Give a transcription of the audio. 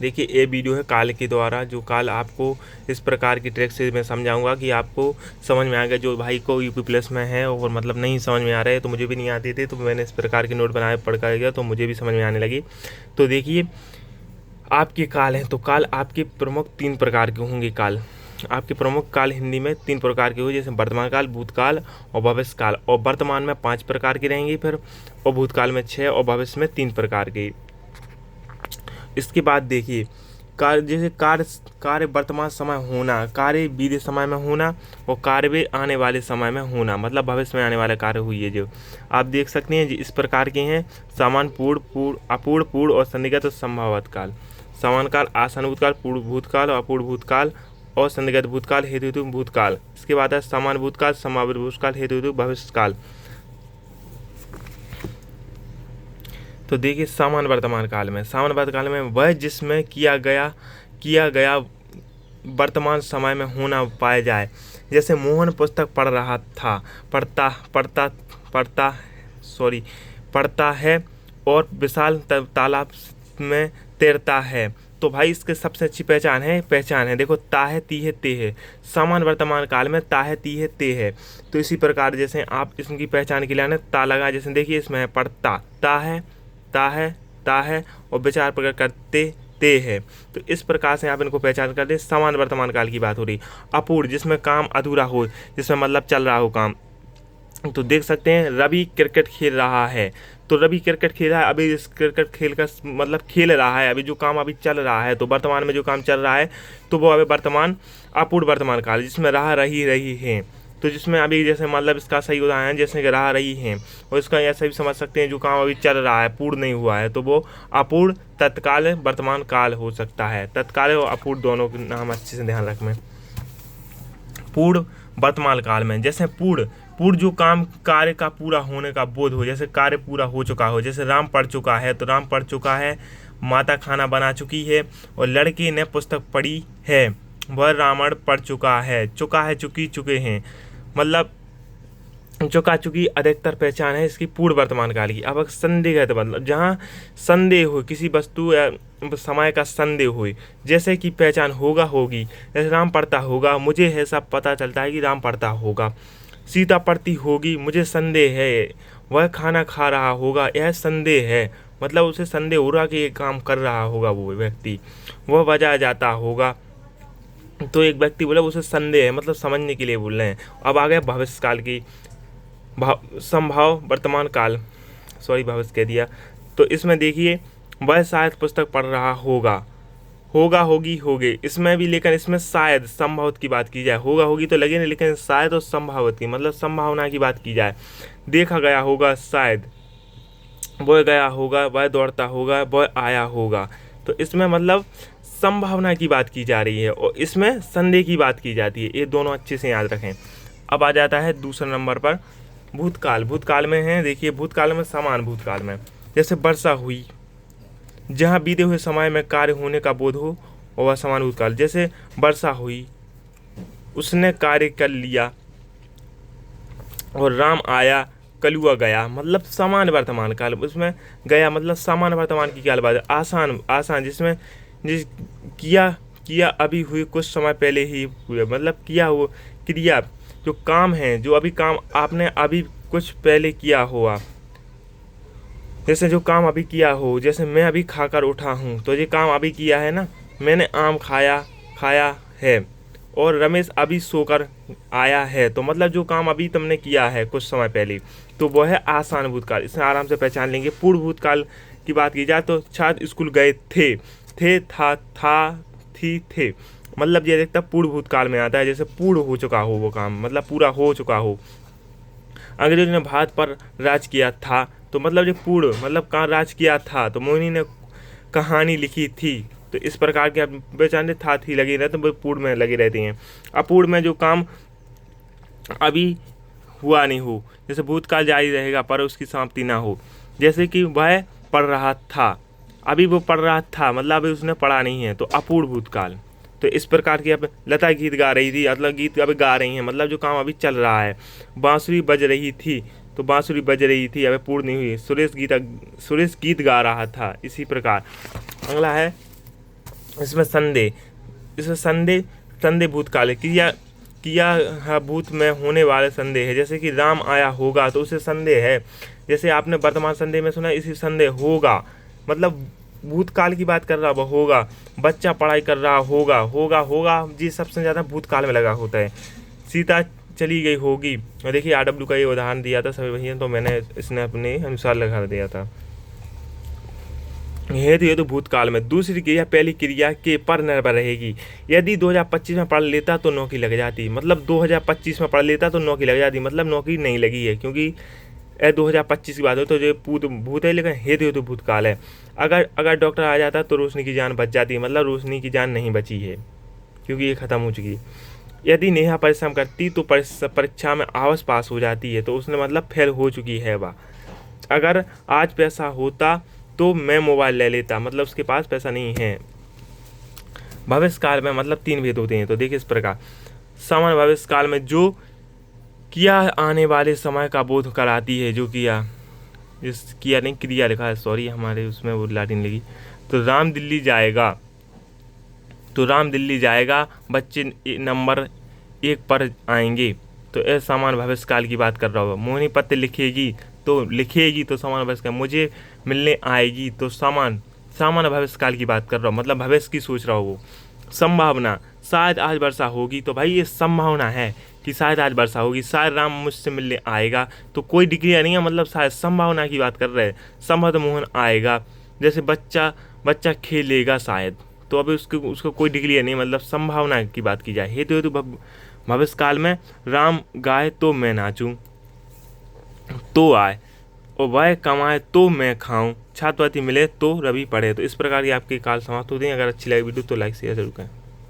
देखिए ये वीडियो है काल के द्वारा, जो काल आपको इस प्रकार की ट्रिक से मैं समझाऊंगा कि आपको समझ में आएगा। जो भाई को यूपी प्लस में है और मतलब नहीं समझ में आ रहा है, तो मुझे भी नहीं आते थे, तो मैंने इस प्रकार के नोट बनाए पढ़ कर गया तो मुझे भी समझ में आने लगी। तो देखिए आपके काल हैं, तो काल आपके प्रमुख 3 प्रकार के होंगे। काल आपके प्रमुख काल हिंदी में 3 प्रकार के हो, जैसे वर्तमान काल, भूतकाल और भविष्य काल। और वर्तमान में 5 प्रकार की रहेंगी फिर, और भूतकाल में 6 और भविष्य में 3 प्रकार की। इसके बाद देखिए कार्य, जैसे कार्य वर्तमान समय होना, कार्य बीते समय में होना और कार्य आने वाले समय में होना, मतलब भविष्य में आने वाले कार्य हुई है। जो आप देख सकते हैं इस प्रकार के हैं: सामान्य, पूर्ण, अपूर्ण, पूर्ण और सन्निगत और संभावित काल। सामान्य काल, आसन भूतकाल, पूर्ण भूतकाल और अपूर्ण भूतकाल और सन्निगत भूतकाल, हेतु भूतकाल। इसके बाद है सामान्य भूतकाल, संभावित भूतकाल, हेतु भविष्य काल। तो देखिए सामान्य वर्तमान काल में, सामान्य वर्तमान काल में वह जिसमें किया गया वर्तमान समय में होना पाया जाए। जैसे मोहन पुस्तक पढ़ रहा था, पढ़ता है और विशाल तालाब में तैरता है। तो भाई इसके सबसे अच्छी पहचान है देखो, ता है, ती है, ते है। सामान्य वर्तमान काल में ता है, ती है, ते है। तो इसी प्रकार जैसे आप इसकी पहचान के लिए ता लगा, जैसे देखिए इसमें है पढ़ता, ता है और विचार प्रकट करते ते है। तो इस प्रकार से आप इनको पहचान कर दे। सामान्य वर्तमान काल की बात हो रही। अपूर्ण, जिसमें काम अधूरा हो, जिसमें मतलब चल रहा हो काम। तो देख सकते हैं रवि क्रिकेट खेल रहा है, तो रवि क्रिकेट खेल रहा है, अभी इस क्रिकेट खेल का मतलब खेल रहा है, अभी जो काम अभी चल रहा है, तो वर्तमान में जो काम चल रहा है तो वो अभी वर्तमान अपूर्ण वर्तमान काल, जिसमें रही है। तो जिसमें अभी जैसे मतलब इसका सही उदाहरण जैसे कि रही हैं, और इसका ऐसा भी समझ सकते हैं जो काम अभी चल रहा है, पूर्ण नहीं हुआ है, तो वो अपूर्ण तत्काल वर्तमान काल हो सकता है। तत्काल और अपूर्ण दोनों के नाम अच्छे से ध्यान रखें। पूर्ण वर्तमान काल में जैसे पूर्ण जो काम कार्य का पूरा होने का बोध हो, जैसे कार्य पूरा हो चुका हो, जैसे राम पढ़ चुका है, तो राम पढ़ चुका है, माता खाना बना चुकी है और लड़के ने पुस्तक पढ़ी है, वह रावण पढ़ चुका है, चुके हैं, मतलब चुका चुकी अधिकतर पहचान है इसकी पूर्ण वर्तमान काल की। अब संदिग्ध मतलब जहाँ संदेह हो, किसी वस्तु या समय का संदेह हो, जैसे कि पहचान होगा, होगी, जैसे राम पढ़ता होगा, मुझे ऐसा पता चलता है कि राम पढ़ता होगा। सीता पढ़ती होगी, मुझे संदेह है, वह खाना खा रहा होगा, यह संदेह है, मतलब उसे संदेह हो रहा कि ये काम कर रहा होगा वो व्यक्ति। वह बजा जाता होगा, तो एक व्यक्ति बोला उसे संदेह है, मतलब समझने के लिए बोल रहे हैं। अब आ गया भविष्य काल की, संभाव वर्तमान काल, भविष्य कह दिया। तो इसमें देखिए वह शायद पुस्तक पढ़ रहा होगा, होगी, होगे, इसमें भी, लेकिन इसमें शायद संभावित की बात की जाए, होगा होगी तो लगे नहीं, लेकिन शायद और संभावित की मतलब संभावना की बात की जाए। देखा गया होगा शायद, वह गया होगा, वह दौड़ता होगा, वह आया होगा। तो इसमें मतलब संभावना की बात की जा रही है और इसमें संदेह की बात की जाती है। ये दोनों अच्छे से याद रखें। अब आ जाता है दूसरे नंबर पर भूतकाल। भूतकाल में है, देखिए भूतकाल में समान भूतकाल में जैसे वर्षा हुई, जहाँ बीते हुए समय में कार्य होने का बोध हो, और वह समान भूतकाल। जैसे वर्षा हुई, उसने कार्य कर लिया, और राम आया, कलुआ गया, मतलब समान वर्तमान काल। उसमें गया मतलब समान वर्तमान की क्या बात है। आसान जिसमें किया अभी हुई, कुछ समय पहले ही हुए, मतलब किया हुआ क्रिया, जो काम है, जो अभी काम आपने अभी कुछ पहले किया हुआ, जैसे जो काम अभी किया हो, जैसे मैं अभी खाकर उठा हूँ, तो ये काम अभी किया है ना, मैंने आम खाया है, और रमेश अभी सोकर आया है, तो मतलब जो काम अभी तुमने किया है कुछ समय पहले, तो वह है आसान भूतकाल। इसे आराम से पहचान लेंगे। पूर्ण भूतकाल की बात की जाए तो छात्र स्कूल गए थे, था, थी, थे, मतलब ये देखता पूर्ण भूतकाल में आता है, जैसे पूर्ण हो चुका हो वो काम, मतलब पूरा हो चुका हो। अंग्रेजों ने भारत पर राज किया था, तो मतलब ये पूर्ण मतलब कहाँ राज किया था, तो मोहिनी ने कहानी लिखी थी। तो इस प्रकार के आप पहचानते था, थी लगी रहते, तो पूर्ण में लगी रहती हैं। अपूर्ण में जो काम अभी हुआ नहीं हो, जैसे भूतकाल जारी रहेगा पर उसकी समाप्ति ना हो, जैसे कि वह पढ़ रहा था, अभी वो पढ़ रहा था, मतलब अभी उसने पढ़ा नहीं है, तो अपूर्ण भूतकाल। तो इस प्रकार की अब लता गीत गा रही थी, मतलब गीत अभी गा रही हैं, मतलब जो काम अभी चल रहा है। बांसुरी बज रही थी, तो बांसुरी बज रही थी, अभी पूर्ण नहीं हुई। सुरेश गीत गा रहा था, इसी प्रकार। अगला है इसमें संदेह, इसमें संदेह, संदेह भूतकाल है, क्रिया किया है भूत में होने वाले संदेह है। जैसे कि राम आया होगा तो उसे संदेह है। जैसे आपने वर्तमान संदेह में सुना, इसी संदेह होगा, मतलब भूतकाल की बात कर रहा वह होगा। बच्चा पढ़ाई कर रहा होगा, होगा होगा जी सबसे ज़्यादा भूतकाल में लगा होता है। सीता चली गई होगी, और देखिए RW का ये उदाहरण दिया था सभी भैया, तो मैंने इसने अपने अनुसार लगा दिया था। ये तो भूतकाल में। दूसरी क्रिया पहली क्रिया के पर निर्भर रहेगी। यदि 2025 में पढ़ लेता तो नौकरी लग जाती, मतलब 2025 में पढ़ लेता तो नौकरी लग जाती, मतलब नौकरी नहीं लगी है, क्योंकि 2025 की बात हो तो जो भूत है, लेकिन हेतु तो भूतकाल है। अगर डॉक्टर आ जाता तो रोशनी की जान बच जाती, मतलब रोशनी की जान नहीं बची है, क्योंकि ये ख़त्म हो चुकी है। यदि नेहा परिश्रम करती तो परीक्षा में अवश्य पास हो जाती है, तो उसने मतलब फेल हो चुकी है वह। अगर आज पैसा होता तो मैं मोबाइल ले लेता, मतलब उसके पास पैसा नहीं है। भविष्य काल में मतलब 3 भेद होते हैं, तो देखिए इस प्रकार। सामान्य भविष्य काल में जो किया आने वाले समय का बोध कराती है, जो किया, जिस किया नहीं क्रिया लिखा है, सॉरी हमारे उसमें वो लाटिन लगी। तो राम दिल्ली जाएगा, तो राम दिल्ली जाएगा, बच्चे नंबर 1 पर आएंगे, तो ऐसा सामान्य भविष्य काल की बात कर रहा होगा। मोहिनी पत्र लिखेगी तो सामान्य भविष्य काल। मुझे मिलने आएगी तो सामान्य भविष्य काल की बात कर रहा हूँ, मतलब भविष्य की सोच रहा हो वो। संभावना, शायद आज वर्षा होगी, तो भाई ये संभावना है कि शायद आज वर्षा होगी। शायद राम मुझसे मिलने आएगा, तो कोई डिग्री नहीं है, मतलब शायद संभावना की बात कर रहे हैं। संभवत मोहन आएगा, जैसे बच्चा खेलेगा शायद, तो अभी उसको कोई डिग्री नहीं, मतलब संभावना की बात की जाए। हेतु भविष्य काल में राम गाए तो मैं नाचूं, तो आए, और वह कमाए तो मैं खाऊं, छात्रवृत्ति मिले तो रवि पढ़े। तो इस प्रकार की आपके काल समाप्त होते हैं। अगर अच्छी लगी वीडियो तो लाइक शेयर जरूर करें।